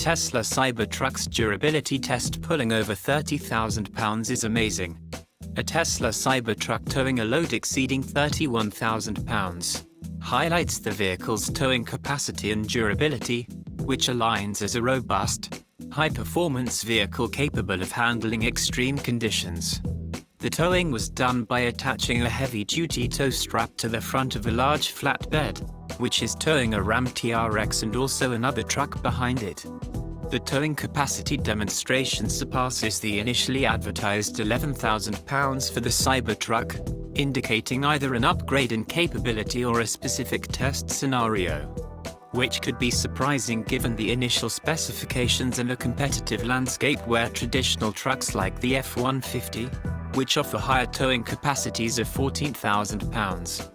Tesla Cybertruck's durability test pulling over 30,000 pounds is amazing. A Tesla Cybertruck towing a load exceeding 31,000 pounds highlights the vehicle's towing capacity and durability, which aligns as a robust, high-performance vehicle capable of handling extreme conditions. The towing was done by attaching a heavy-duty tow strap to the front of a large flatbed, which is towing a Ram TRX and also another truck behind it. The towing capacity demonstration surpasses the initially advertised £11,000 for the Cybertruck, indicating either an upgrade in capability or a specific test scenario, which could be surprising given the initial specifications and a competitive landscape where traditional trucks like the F-150, which offer higher towing capacities of £14,000,